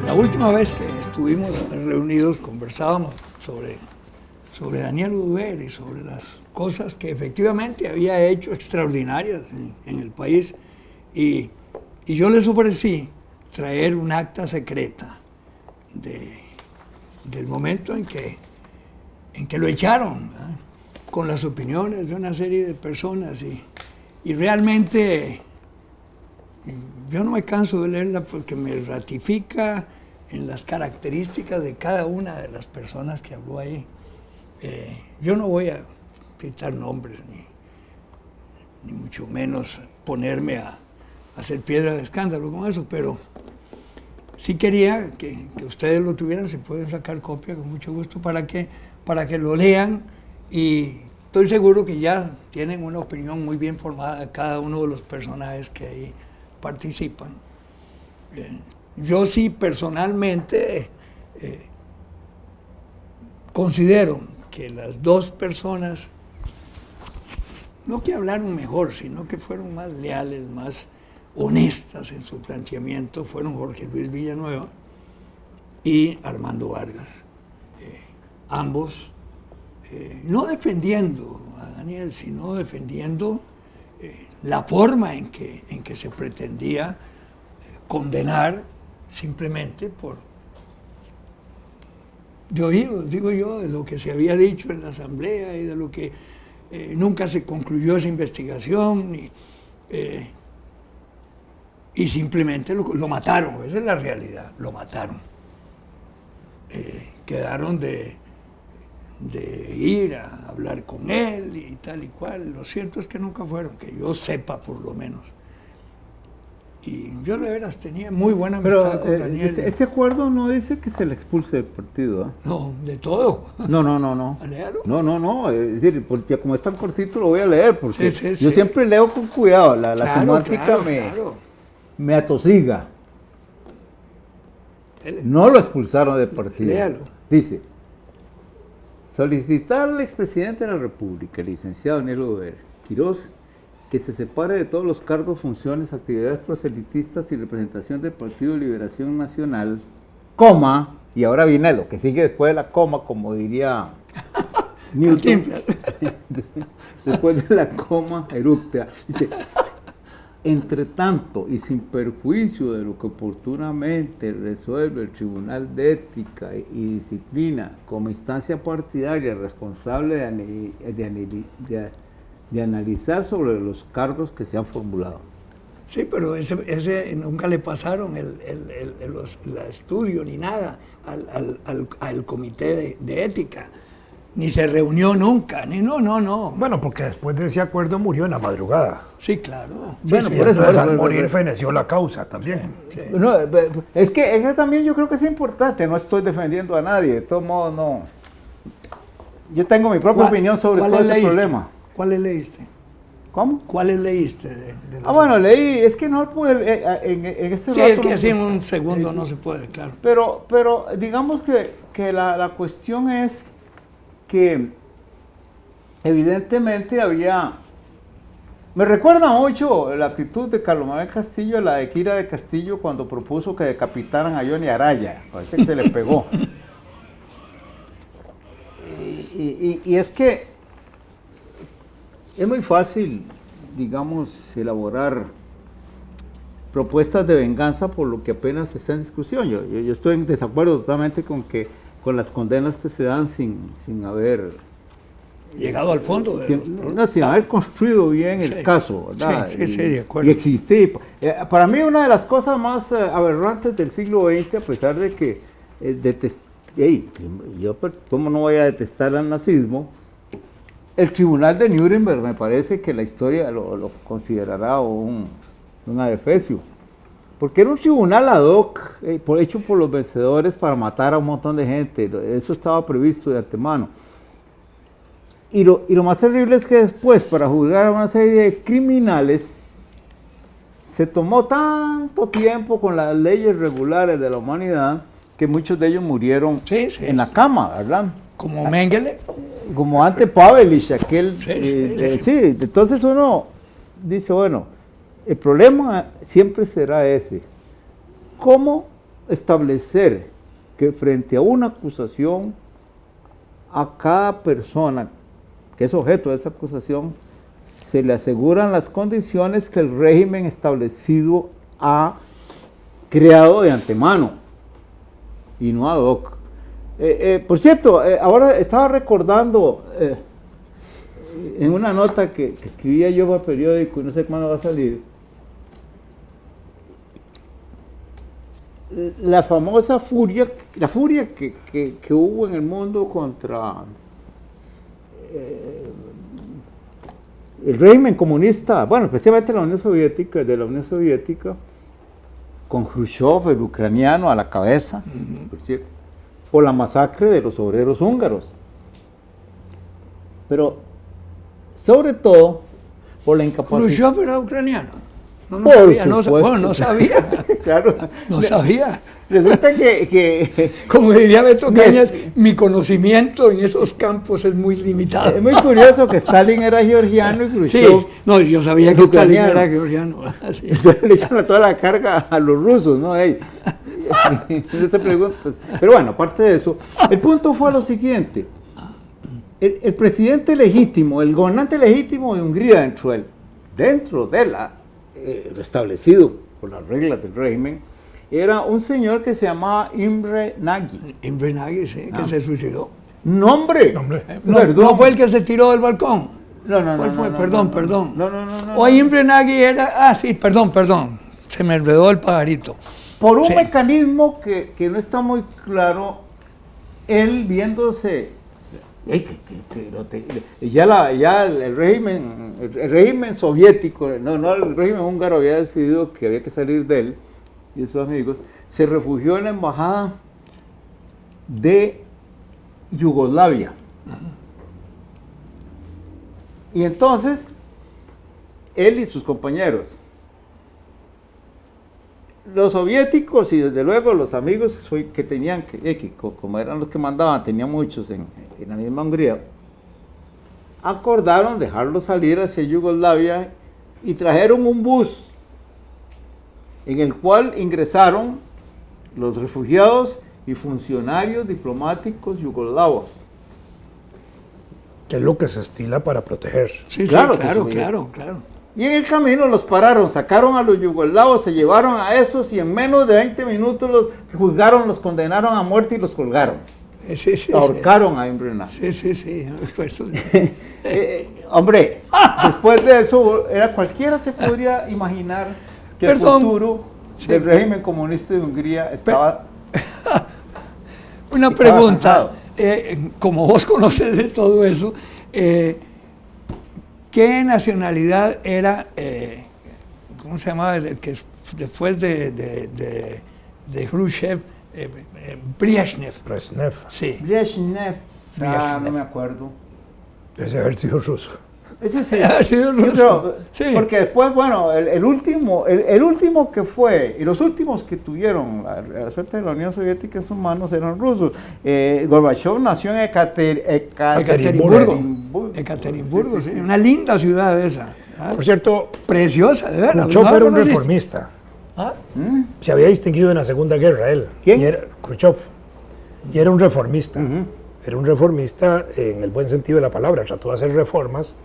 La última vez que estuvimos reunidos conversábamos sobre Daniel Oduber y sobre las cosas que efectivamente había hecho extraordinarias en el país. Y yo les ofrecí traer un acta secreta del momento en que lo echaron, ¿verdad? Con las opiniones de una serie de personas. Y realmente yo no me canso de leerla porque me ratifica en las características de cada una de las personas que habló ahí. Yo no voy a citar nombres, ni mucho menos ponerme a hacer piedra de escándalo con eso, pero sí quería que ustedes lo tuvieran, se pueden sacar copia con mucho gusto para que lo lean, y estoy seguro que ya tienen una opinión muy bien formada de cada uno de los personajes que ahí participan. Yo sí personalmente considero que las dos personas, no que hablaron mejor, sino que fueron más leales, más honestas en su planteamiento, fueron Jorge Luis Villanueva y Armando Vargas. Ambos, no defendiendo a Daniel, sino defendiendo la forma en que se pretendía condenar simplemente de oídos, digo yo, de lo que se había dicho en la asamblea y de lo que nunca se concluyó esa investigación, y simplemente lo mataron. Esa es la realidad, lo mataron. Quedaron de ir a hablar con él y tal y cual. Lo cierto es que nunca fueron, que yo sepa por lo menos. Y yo de veras tenía muy buena amistad con Daniel. Este acuerdo no dice que se le expulse del partido, ¿eh? No, de todo. No. ¿Léalo? No, es decir, porque como es tan cortito lo voy a leer, porque Sí. yo siempre leo con cuidado, la Claro, semántica claro. me atosiga. No lo expulsaron del partido. Léalo. Dice: solicitar al expresidente de la República, el licenciado Daniel Oduber Quirós, que se separe de todos los cargos, funciones, actividades proselitistas y representación del Partido de Liberación Nacional, coma, y ahora viene lo que sigue después de la coma, como diría Newton, después de la coma erupta, dice: entre tanto y sin perjuicio de lo que oportunamente resuelve el Tribunal de Ética y Disciplina como instancia partidaria responsable de analizar sobre los cargos que se han formulado. Sí, pero ese nunca le pasaron el estudio ni nada al comité de ética, ni se reunió nunca, no. Bueno, porque después de ese acuerdo murió en la madrugada. Sí, claro. Bueno, Sí, por eso, Entonces, al morir feneció la causa también. sí. No, es que eso también yo creo que es importante, no estoy defendiendo a nadie, de todos modos no. Yo tengo mi propia opinión sobre todo ese problema. ¿Cuáles leíste? ¿Cómo? ¿Cuáles leíste? Bueno, leí, es que no pude, en este Sí, rato es que no- así en un segundo no se puede, claro. Pero digamos que la cuestión es que evidentemente me recuerda mucho la actitud de Carlos Manuel Castillo, la de Kira de Castillo, cuando propuso que decapitaran a Johnny Araya. Parece que se le pegó. Y es que es muy fácil, digamos, elaborar propuestas de venganza por lo que apenas está en discusión. Yo estoy en desacuerdo totalmente con las condenas que se dan sin haber Llegado al fondo de los problemas. sin haber construido bien Sí. el caso, ¿verdad? Sí, de acuerdo. Y existir. Para mí una de las cosas más aberrantes del siglo XX, a pesar de que yo cómo no voy a detestar al nazismo, el tribunal de Nuremberg me parece que la historia lo considerará un adefesio. Porque era un tribunal ad hoc, hecho por los vencedores para matar a un montón de gente. Eso estaba previsto de antemano. Y lo más terrible es que después, para juzgar a una serie de criminales, se tomó tanto tiempo con las leyes regulares de la humanidad que muchos de ellos murieron en la cama, ¿verdad? Como Mengele. Como Ante Pavelić, aquel... Sí. Entonces uno dice, bueno, el problema siempre será ese. ¿Cómo establecer que frente a una acusación, a cada persona que es objeto de esa acusación, se le aseguran las condiciones que el régimen establecido ha creado de antemano y no ad hoc. Por cierto, ahora estaba recordando en una nota que escribía yo para el periódico, y no sé cuándo va a salir, la famosa furia, la furia que hubo en el mundo contra el régimen comunista, bueno, especialmente de la Unión Soviética, con Khrushchev, el ucraniano, a la cabeza, por cierto, por la masacre de los obreros húngaros. Pero, sobre todo, por la incapacidad... Khrushchev era ucraniano. No, Por sabía, supuesto. Bueno, no sabía. Claro. No sabía. Resulta que Como diría Beto Cañas, mi conocimiento en esos campos es muy limitado. es muy curioso que Stalin era georgiano y Sí, Khrushchev no, yo sabía es que Stalin ucraniano. era georgiano. Sí. le echan toda la carga a los rusos, ¿no? No se pregunta. Pero bueno, aparte de eso, el punto fue lo siguiente. El presidente legítimo, el gobernante legítimo de Hungría dentro de lo establecido por las reglas del régimen, era un señor que se llamaba Imre Nagy. Imre Nagy, sí, que se suicidó. ¡Nombre! No fue el que se tiró del balcón. No. ¿Cuál fue? Perdón. No. O Imre Nagy era... sí, perdón. Se me enredó el pajarito. Por un Sí. mecanismo que no está muy claro, él viéndose... Ya el régimen soviético, no el régimen húngaro había decidido que había que salir de él y de sus amigos, se refugió en la embajada de Yugoslavia. Y entonces, él y sus compañeros, los soviéticos y desde luego los amigos que tenían, como eran los que mandaban, tenían muchos en la misma Hungría, acordaron dejarlo salir hacia Yugoslavia y trajeron un bus en el cual ingresaron los refugiados y funcionarios diplomáticos yugoslavos. Que es lo que se estila para proteger. Sí, Claro, claro. Y en el camino los pararon, sacaron a los yugoslavos, se llevaron a estos y en menos de 20 minutos los juzgaron, los condenaron a muerte y los colgaron. Sí. Ahorcaron a Imre Nagy. Sí. Pues, Hombre, después de eso, cualquiera se podría imaginar que Perdón. el futuro del régimen comunista de Hungría estaba... Una Estaba pregunta. cansado. Como vos conoces de todo eso, ¿qué nacionalidad era, cómo se llamaba, el que después de Khrushchev, Brezhnev? Brezhnev, Sí. Brezhnev, Brezhnev. no me acuerdo. ese ejército ruso. Ese sí. Ha sido Yo ruso. creo, Sí. porque después, bueno, el último que fue, y los últimos que tuvieron la suerte de la Unión Soviética en sus manos eran rusos. Gorbachev nació en Ekaterimburgo, sí. Una linda ciudad esa. ¿Ah? Por cierto, Preciosa, de verdad. Khrushchev ¿No era un conociste? reformista. ¿Ah? Se había distinguido en la Segunda Guerra él. ¿Quién? Y era Khrushchev. Y era un reformista. Era un reformista en el buen sentido de la palabra. Trató de hacer reformas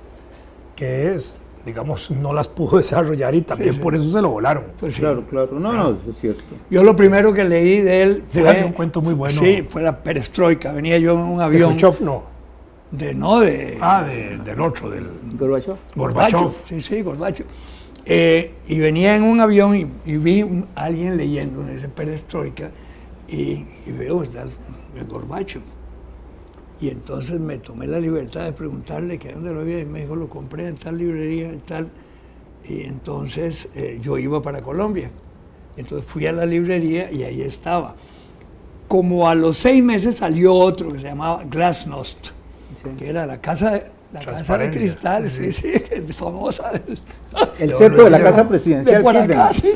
que digamos, no las pudo desarrollar y también Sí. por eso se lo volaron. Pues sí. Claro. No, eso es cierto. Yo lo primero que leí de él fue... Fíjate, un cuento muy bueno. Sí, fue la perestroika. Venía yo en un De avión... Khrushchev no. Del Otro, del Gorbachev. Gorbachev. Sí, Gorbachev. Y venía en un avión y vi a alguien leyendo ese perestroika y veo el Gorbachev. Y entonces me tomé la libertad de preguntarle que dónde lo había y me dijo, lo compré en tal librería y tal. Y entonces yo iba para Colombia. Entonces fui a la librería y ahí estaba. Como a los 6 meses salió otro que se llamaba Glasnost, que era la casa de Transparencia. cristal, sí, que es famosa. El centro de la casa De presidencial. por Kirchner. acá, sí.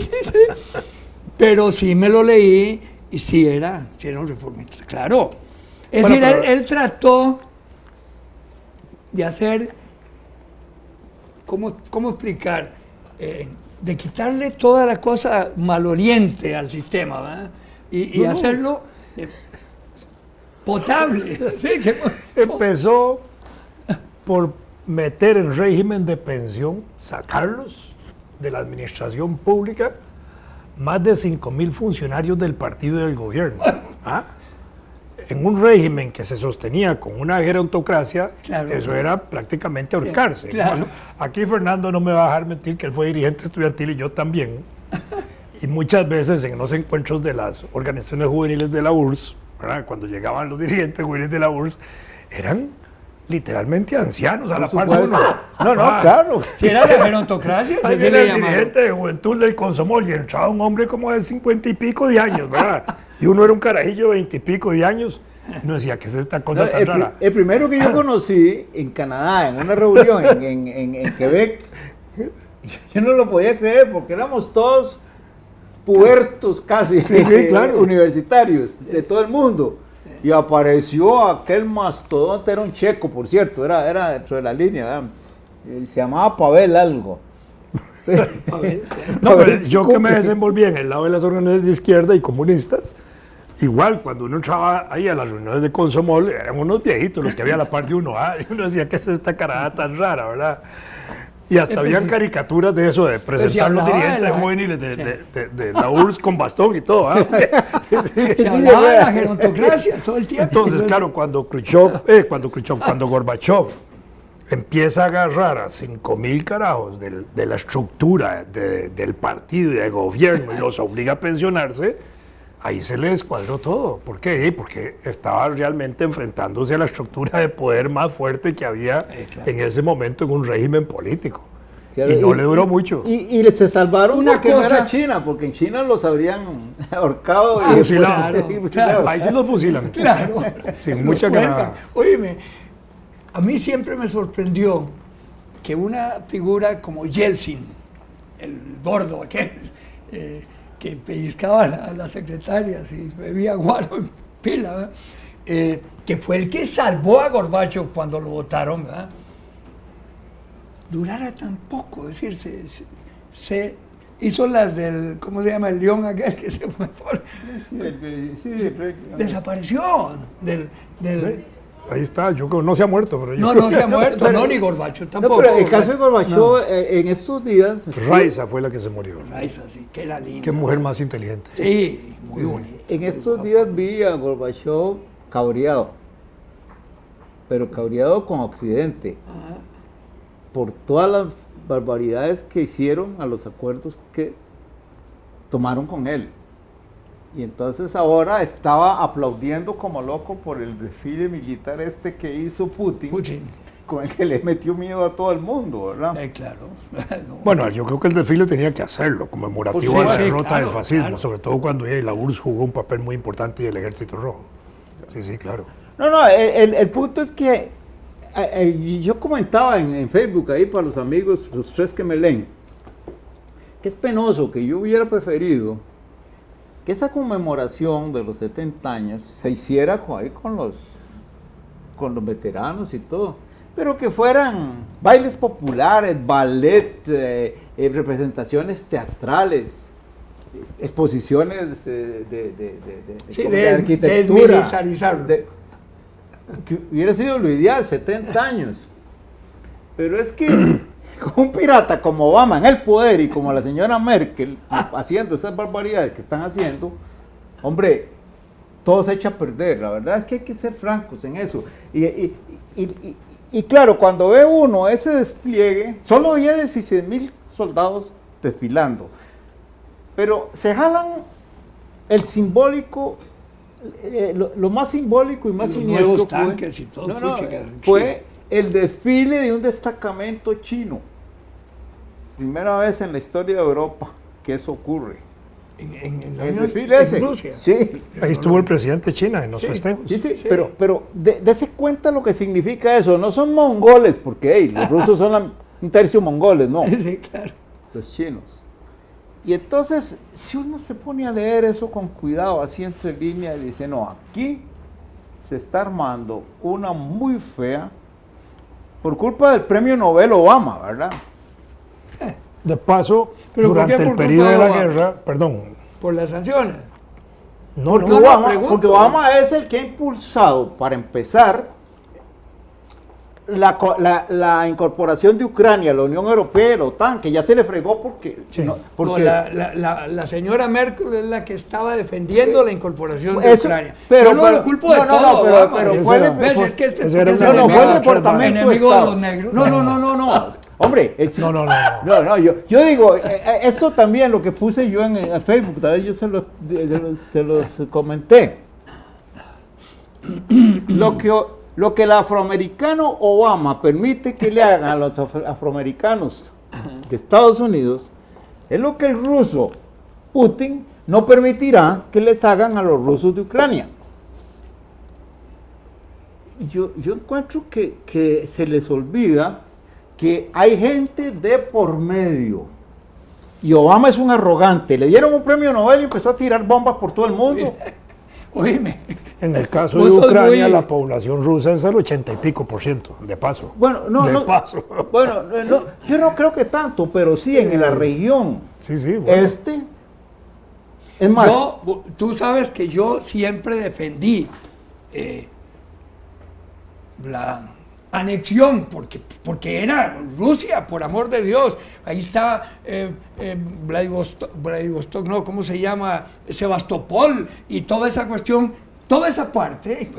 Pero sí me lo leí y sí era un reformista, claro. Es Bueno, decir, pero- él trató de hacer, ¿cómo explicar? De quitarle toda la cosa maloriente al sistema, ¿verdad? y hacerlo potable. Sí, Empezó por meter en régimen de pensión, sacarlos de la administración pública, más de 5.000 funcionarios del partido y del gobierno. ¿Ah? En un régimen que se sostenía con una gerontocracia, claro, eso era prácticamente ahorcarse. Claro. Bueno, aquí Fernando no me va a dejar mentir que él fue dirigente estudiantil y yo también. Y muchas veces en los encuentros de las organizaciones juveniles de la URSS, ¿verdad? Cuando llegaban los dirigentes juveniles de la URSS, eran literalmente ancianos a la par de uno. No, claro. Si era la gerontocracia, Ahí se viene le el llamaba. dirigente de Juventud del Consomol y entraba un hombre como de 50 y pico de años, ¿verdad? Y uno era un carajillo de 20 y pico de años. Y uno decía, ¿qué es esta cosa tan rara? El primero que yo conocí en Canadá, en una reunión en Quebec, yo no lo podía creer porque éramos todos pubertos casi, Sí, claro. universitarios de todo el mundo. Y apareció aquel mastodonte, era un checo, por cierto, era dentro de la línea, ¿verdad? Se llamaba Pavel algo. No, pero yo que me desenvolvía en el lado de las organizaciones de izquierda y comunistas, igual cuando uno entraba ahí a las reuniones de Consomol, eran unos viejitos los que había a la par de uno, y uno decía, ¿qué es esta carada tan rara, verdad? Y hasta habían caricaturas de eso, de presentar los hablaba dirigentes de la- juveniles de la URSS con bastón y todo. ¿Ah? Se hablaba de la gerontocracia todo el tiempo. Entonces, claro, cuando Gorbachev empieza a agarrar a 5.000 carajos de la estructura del partido y del gobierno y los obliga a pensionarse, ahí se le descuadró todo. ¿Por qué? Porque estaba realmente enfrentándose a la estructura de poder más fuerte que había claro. en ese momento en un régimen político. Claro, Y no le duró mucho. Y se salvaron Una porque no cosa- era China, porque en China los habrían ahorcado y Fusilado. después- Claro. Ahí sí los fusilan. Claro. Sin Los mucha cuelgan. granada. Óyeme, a mí siempre me sorprendió que una figura como Yeltsin, el gordo aquel, que pellizcaba a las secretarias y bebía guaro en pila, ¿verdad? Que fue el que salvó a Gorbachev cuando lo votaron, ¿verdad? Durara tan poco, es decir, se hizo las del, ¿cómo se llama? El león aquel que se fue por... Desapareció del Ahí está, yo creo, no se ha muerto, pero yo no se ha muerto, pero- no, ni Gorbachev No, tampoco. pero el caso de Gorbachev en estos días... Raiza fue la que se murió. Raiza, sí, que era linda. Qué mujer más inteligente. Sí, muy bonita. En estos días vi a Gorbachev cabreado, pero cabreado con Occidente, por todas las barbaridades que hicieron a los acuerdos que tomaron con él. Y entonces ahora estaba aplaudiendo como loco por el desfile militar que hizo Putin, con el que le metió miedo a todo el mundo, ¿verdad? Claro. No. Bueno, yo creo que el desfile tenía que hacerlo, conmemorativo Por a la supuesto, derrota claro, del fascismo, claro. sobre todo cuando la URSS jugó un papel muy importante y el Ejército Rojo. Sí, sí, claro. No, el punto es que yo comentaba en Facebook ahí para los amigos, los tres que me leen, que es penoso, que yo hubiera preferido que esa conmemoración de los 70 años se hiciera ahí con los veteranos y todo, pero que fueran bailes populares, ballet, representaciones teatrales, exposiciones Sí, de de arquitectura. desmilitarizarlo. Que hubiera sido lo ideal, 70 años. Pero es que con un pirata como Obama en el poder y como la señora Merkel haciendo esas barbaridades que están haciendo, hombre, todo se echa a perder. La verdad es que hay que ser francos en eso. Y claro, cuando ve uno ese despliegue, solo había 16.000 soldados desfilando, pero se jalan el simbólico, lo más simbólico y más Los siniestro nuevos tanques y todo, puchica. fue el desfile de un destacamento chino. Primera vez en la historia de Europa que eso ocurre. En la El Unión- desfile en ese. Rusia. Sí. Ahí estuvo el presidente de China en los Sí, festejos. Sí, pero dése cuenta lo que significa eso. No son mongoles, porque hey, los rusos son un tercio mongoles, no, Sí, claro. los chinos. Y entonces, si uno se pone a leer eso con cuidado, así entre líneas, y dice, no, aquí se está armando una muy fea por culpa del premio Nobel Obama, ¿verdad? De paso, ¿Pero por durante qué? el ¿Por culpa periodo de de la Obama? guerra, perdón, Por las sanciones. Porque, no, Obama, pregunto. porque Obama es el que ha impulsado, para empezar, la incorporación de Ucrania a la Unión Europea y la OTAN, que ya se le fregó porque... Sí. porque La señora Merkel es la que estaba defendiendo la incorporación de eso, Ucrania. pero- Yo no pero- lo culpo de no, no, todo, no, pero- Obama. pero fue el- ¿Ves? fue- Es que este ese era es un no, no, fue el enemigo, departamento de enemigo de Estado. los negros. No. Hombre, No. no, yo digo, esto también lo que puse yo en Facebook, tal vez yo se los comenté. Lo que el afroamericano Obama permite que le hagan a los afroamericanos de Estados Unidos es lo que el ruso Putin no permitirá que les hagan a los rusos de Ucrania. Yo encuentro que se les olvida que hay gente de por medio. Y Obama es un arrogante. Le dieron un premio Nobel y empezó a tirar bombas por todo el mundo. Oíme, En el caso Vos de sos Ucrania, muy- la población rusa es el 80 y pico %, de paso. Bueno, De paso. Bueno, yo no creo que tanto, pero sí en la región Sí, bueno. Es más, tú sabes que yo siempre defendí la anexión, porque era Rusia, por amor de Dios. Ahí está Vladivostok, no, ¿cómo se llama? Sebastopol y toda esa cuestión, toda esa parte,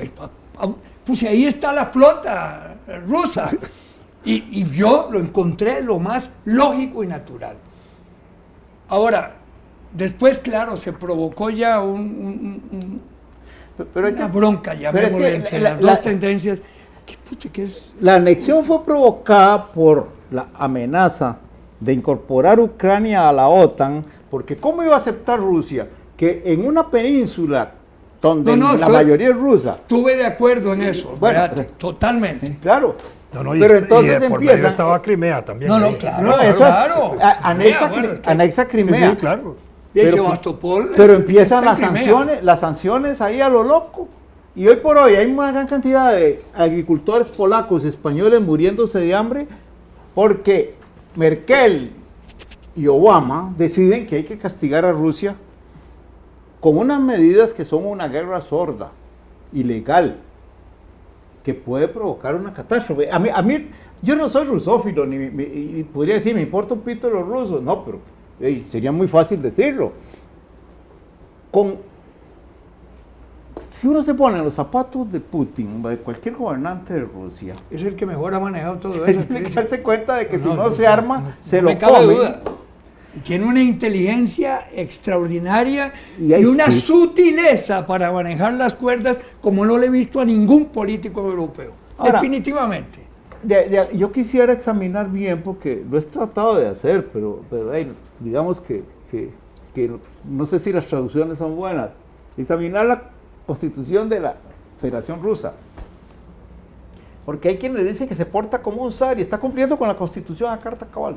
pues ahí está la flota rusa. Y yo lo encontré lo más lógico y natural. Ahora, después, claro, se provocó ya pero hay una que- bronca, ya pero es que entre la- las la- dos tendencias. ¿Qué es? la anexión fue provocada por la amenaza de incorporar Ucrania a la OTAN, porque ¿cómo iba a aceptar Rusia que en una península donde No, la estoy- mayoría es rusa? Estuve de acuerdo en eso, Bueno, espérate, totalmente. Claro. No, pero entonces por medio empiezan... estaba Crimea también. No, ahí. claro. No, eso es- claro. anexa, Bueno, es que- anexa Sí, Crimea. sí, claro. Y pero- Sebastopol, Pero empiezan está en Crimea. las sanciones ahí a lo loco. Y hoy por hoy hay una gran cantidad de agricultores polacos y españoles muriéndose de hambre porque Merkel y Obama deciden que hay que castigar a Rusia con unas medidas que son una guerra sorda, ilegal, que puede provocar una catástrofe. A mí yo no soy rusófilo, y podría decir, me importa un pito de los rusos, no, pero sería muy fácil decirlo. Si uno se pone en los zapatos de Putin, de cualquier gobernante de Rusia, Es el que mejor ha manejado todo hay eso. que darse cuenta de que si No, no no, se arma, no, se no lo me cabe come. duda. Tiene una inteligencia extraordinaria Y y, ahí una sí. sutileza para manejar las cuerdas como no le he visto a ningún político europeo. Ahora, Definitivamente. Yo quisiera examinar bien, porque lo he tratado de hacer, pero digamos que no sé si las traducciones son buenas. Examinar la constitución de la Federación Rusa. Porque hay quienes dicen que se porta como un zar y está cumpliendo con la constitución a carta cabal.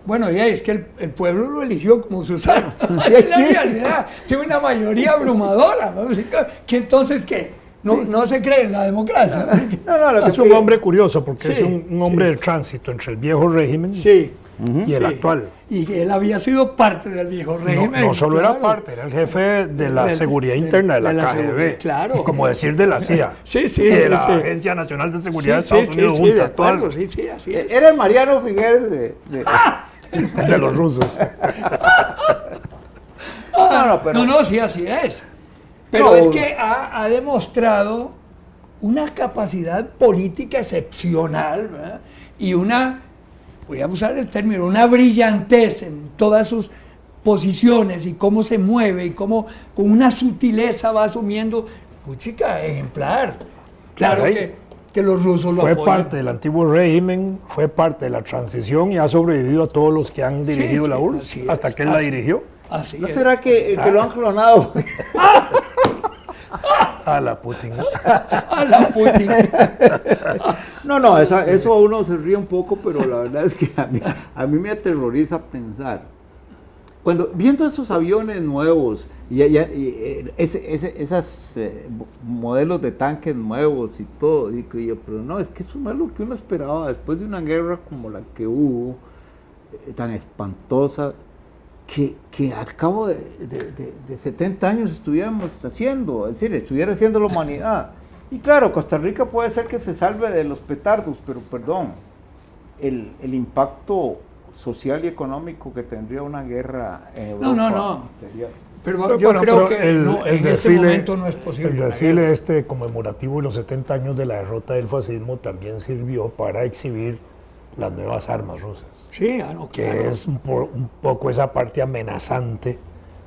Bueno, ya es que el pueblo lo eligió como Susana. Sí, Es la sí. realidad. Tiene una mayoría abrumadora. ¿No? ¿Que entonces qué? No se cree en la democracia. No, lo que Es un hombre curioso porque Sí, es un hombre del tránsito entre el viejo régimen Sí. y el sí. actual. Y que él había sido parte del viejo régimen. No solo era claro. parte, era el jefe de la seguridad interna de la KGB. seguridad, claro. Como decir de la CIA. Sí, sí, Y de la sí. Agencia Nacional de Seguridad de Sí, Estados sí, Unidos sí, de juntas, todas acuerdo, sí, sí, así es. Era el Mariano Figueres de los rusos. No, sí, así es. Pero No. es que ha demostrado una capacidad política excepcional, ¿verdad? Y voy a usar el término, una brillantez en todas sus posiciones y cómo se mueve y cómo con una sutileza va asumiendo, chica, ejemplar. Claro Caray. que los rusos lo Fue apoyan. parte del antiguo régimen, fue parte de la transición y ha sobrevivido a todos los que han dirigido sí, la URSS así es, hasta que él la así- dirigió. Así ¿No es. será que lo han clonado? A la Putin. A la Putin. No, eso a uno se ríe un poco, pero la verdad es que a mí me aterroriza pensar. Viendo esos aviones nuevos y esos modelos de tanques nuevos y todo, digo yo, pero no, es que eso no es lo que uno esperaba después de una guerra como la que hubo, tan espantosa, que al cabo de 70 años estuviéramos haciendo, es decir, estuviera haciendo la humanidad. Y claro, Costa Rica puede ser que se salve de los petardos, pero perdón, el impacto social y económico que tendría una guerra en Europa No. sería... Pero yo creo que en este momento no es posible. El desfile conmemorativo de los 70 años de la derrota del fascismo también sirvió para exhibir las nuevas armas rusas. Sí, Que claro. es un poco esa parte amenazante,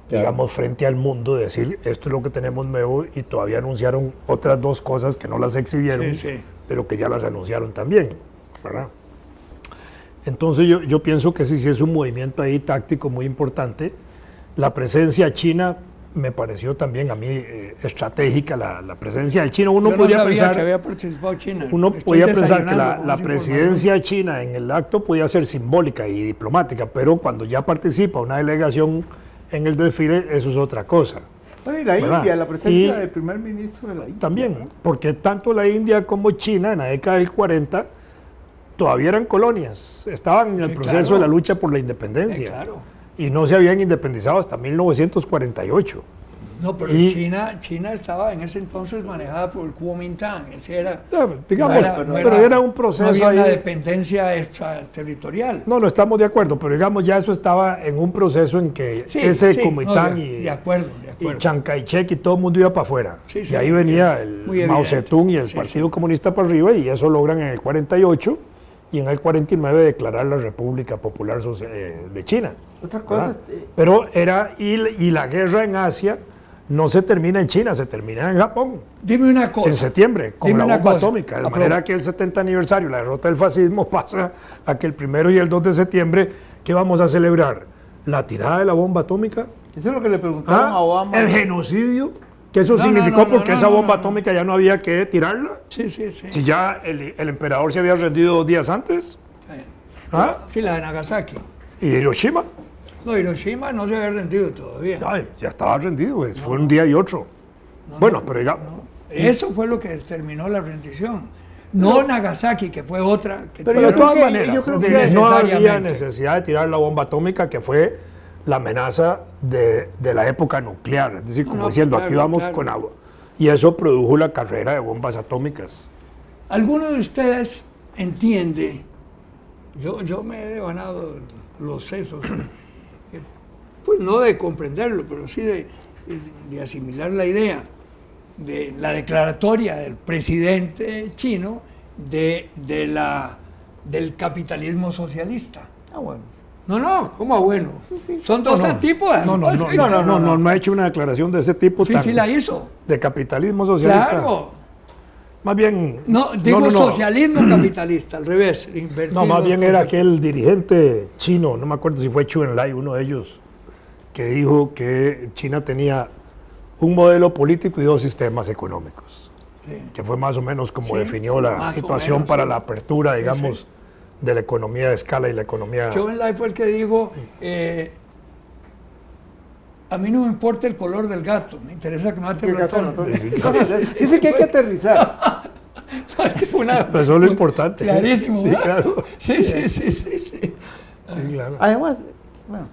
Claro. digamos, frente al mundo, de decir, esto es lo que tenemos nuevo, y todavía anunciaron otras dos cosas que no las exhibieron, Sí. pero que ya las anunciaron también, ¿verdad? Entonces yo pienso que sí es un movimiento ahí táctico muy importante. La presencia china me pareció también a mí estratégica, la presencia del chino. Uno Yo no podía sabía pensar, que había participado China. uno Estoy podía pensar que desayunando la con presidencia china en el acto podía ser simbólica y diplomática, pero cuando ya participa una delegación en el desfile, eso es otra cosa. Bueno, y la ¿Verdad? India, la presencia Y del primer ministro de la India. también, porque tanto la India como China en la década del 40 todavía eran colonias, estaban en el Sí, proceso claro. de la lucha por la independencia. Claro. Y no se habían independizado hasta 1948. No, pero Y- China estaba en ese entonces manejada por el Kuomintang. Ese era, Digamos, no pero era un proceso no había ahí. una dependencia extraterritorial. No estamos de acuerdo, pero digamos ya eso estaba en un proceso en que Sí, ese sí, Kuomintang no, de acuerdo, de y acuerdo. Chiang Kai-shek y todo el mundo iba para afuera. Sí, y sí, ahí muy venía bien, el muy Mao evidente. Zedong y el Sí, Partido sí. Comunista para arriba, y eso logran en el 48 y en el 49 declarar la República Popular de China. Otra cosa, ¿verdad? Pero y la guerra en Asia no se termina en China, se termina en Japón. Dime una cosa. En septiembre, con Dime la una bomba cosa. atómica. De Apro- manera que el 70 aniversario, la derrota del fascismo, pasa a que el 1 y el 2 de septiembre, ¿qué vamos a celebrar? ¿La tirada de la bomba atómica? eso es lo que le preguntaron ¿Ah? a Obama. ¿El genocidio? ¿Qué eso No, significó? no, no, Porque no, esa no, bomba no. atómica ya no había que tirarla. Sí. Si ya el emperador se había rendido 2 días antes. ¿Ah? Sí, la de Nagasaki. ¿Y Hiroshima? No, Hiroshima no se había rendido todavía. Ay, ya estaba rendido, pues, fue un día y otro. No, bueno, no, pero digamos, no. Eso fue lo que terminó la rendición. No Nagasaki, que fue otra. Que Pero de yo creo todas que- maneras, yo creo que no había necesariamente. necesidad de tirar la bomba atómica, que fue la amenaza de la época nuclear. Es decir, como No, diciendo, claro, aquí vamos claro. con agua. Y eso produjo la carrera de bombas atómicas. ¿Alguno de ustedes entiende? Yo me he devanado los sesos, pues no de comprenderlo, pero sí de asimilar la idea de la declaratoria del presidente chino del capitalismo socialista. Ah, bueno. No, ¿cómo bueno? Son dos antípodas. No ha hecho una declaración de ese tipo Sí, la hizo. de capitalismo socialista. Claro. Más bien... No, digo socialismo capitalista, al revés. No, más bien era aquel dirigente chino, no me acuerdo si fue Chu Enlai, uno de ellos, que dijo que China tenía un modelo político y 2 sistemas económicos, Sí. que fue más o menos como Sí, definió la más o situación menos, para sí. la apertura, Sí, digamos, sí. de la economía de escala y la economía... Zhou Enlai fue el que dijo, a mí no me importa el color del gato, me interesa que mate el ratón. Dice que hay que aterrizar. Es que fue una... Pues eso es lo importante. Clarísimo, Sí, ¿verdad? claro. Sí. Sí, claro. Además, bueno,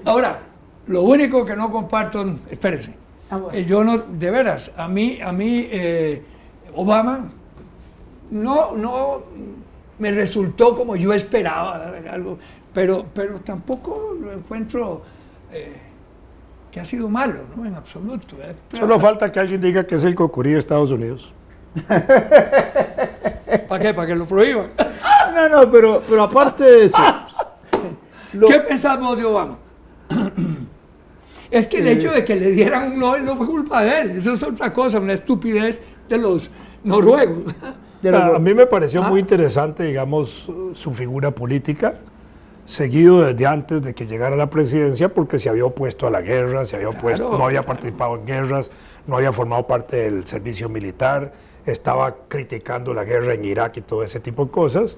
Ahora, lo único que no comparto, espérese, bueno. yo no, de veras, a mí Obama no me resultó como yo esperaba, algo, pero tampoco lo encuentro que ha sido malo, ¿no? En absoluto. Solo falta que alguien diga que es el cocurí de Estados Unidos. ¿Para qué? ¿Para que lo prohíban? no, pero aparte de eso, ¿Qué pensamos de Obama? Es que el hecho de que le dieran un Nobel no fue culpa de él, eso es otra cosa, una estupidez de los noruegos. A mí me pareció Ah. muy interesante, digamos, su figura política, seguido desde antes de que llegara a la presidencia, porque se había opuesto a la guerra, se había opuesto, Claro, no había claro. participado en guerras, no había formado parte del servicio militar, estaba criticando la guerra en Irak y todo ese tipo de cosas.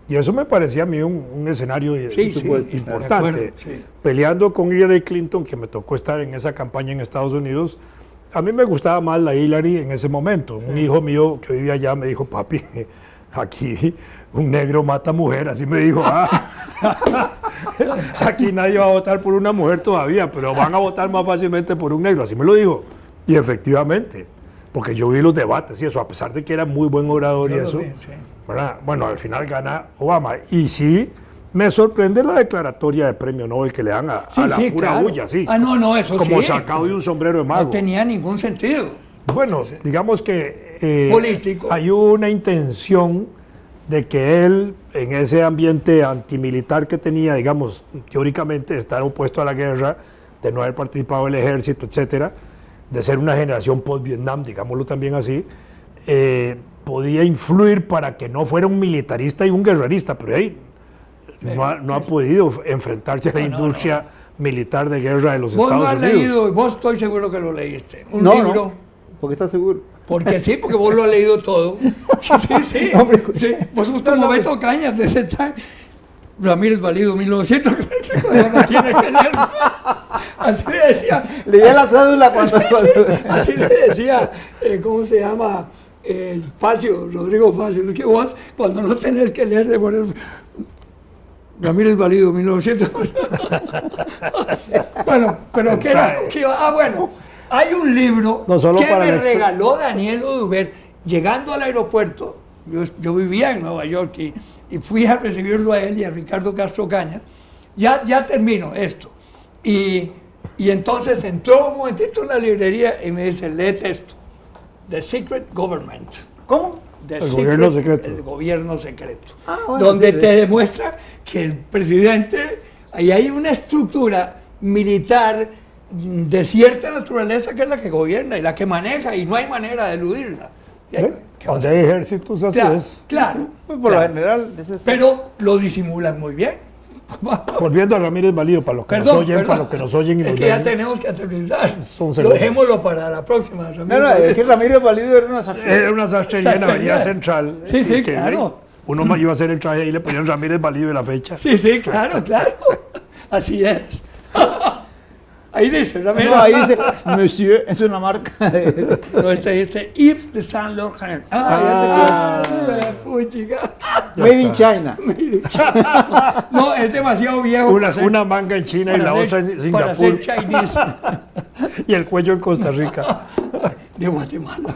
Y eso me parecía a mí un escenario Sí, sí, importante. de acuerdo, sí. Peleando con Hillary Clinton, que me tocó estar en esa campaña en Estados Unidos, a mí me gustaba más la Hillary en ese momento. Un hijo mío que vivía allá me dijo, papi, aquí un negro mata mujer, así me dijo. Aquí nadie va a votar por una mujer todavía, pero van a votar más fácilmente por un negro, así me lo dijo. Y efectivamente, porque yo vi los debates y eso, a pesar de que era muy buen orador y Yo lo eso, vi, sí. ¿verdad? Bueno, al final gana Obama. Y sí, me sorprende la declaratoria de premio Nobel que le dan a Sí, la sí, pura claro. bulla, sí. Ah, no, eso Como sí. sacado de un sombrero de mago. No tenía ningún sentido. Bueno, digamos que Político. hay una intención de que él, en ese ambiente antimilitar que tenía, digamos, teóricamente, de estar opuesto a la guerra, de no haber participado en el ejército, etcétera, de ser una generación post-Vietnam, digámoslo también así, podía influir para que no fuera un militarista y un guerrerista, pero ahí no ha podido enfrentarse a la industria militar de guerra de los Vos Estados no has Unidos. leído, vos estoy seguro que lo leíste. Un No, libro. no. ¿Por qué estás seguro? Porque sí, porque vos lo has leído todo. Sí, sí. Hombre, Sí, vos sos no, como no, Beto Cañas de ese time. Ramírez Valido, 1900. No tiene que leer. Así le decía. Leía la cédula cuando... Así le decía, ¿cómo se llama? Facio, Rodrigo Facio. Es que vos, cuando no tenés que leer, de poner Ramírez Valido, 1900. Bueno, pero ¿qué era? Bueno, hay un libro No solo que para me la regaló Daniel Oduber llegando al aeropuerto. Yo vivía en Nueva York y fui a recibirlo a él y a Ricardo Castro Caña. Ya termino esto. Y entonces entró un momentito en la librería y me dice, léete esto. The Secret Government. ¿Cómo? El gobierno secreto. El gobierno secreto. Bueno, donde sí, te demuestra que el presidente, ahí hay una estructura militar de cierta naturaleza que es la que gobierna y la que maneja y no hay manera de eludirla. ¿Qué Donde hay ejércitos así Claro, es. claro. Pues por lo claro. general... ese es- Pero lo disimulan muy bien. Volviendo a Ramírez Valido, para los que nos oyen, para los que nos oyen y es nos que ya ven. tenemos que aterrizar. Son Lo segundos. dejémoslo para la próxima. Ramírez No, es que Ramírez Valido era una sacada. Era una sastrería en Avenida Central. Sí, sí, que claro. Uno iba a hacer el traje y le ponían Ramírez Valido y la fecha. Sí, sí, claro, claro. Así es. Ahí dice, Ramírez. No, ahí dice, Monsieur, es una marca de... No, este Yves de Saint Laurent. Puchica. Made in China. No, es demasiado viejo. Una manga en China y la otra en Para ser Singapur. Chinese Y el cuello en Costa Rica. de Guatemala.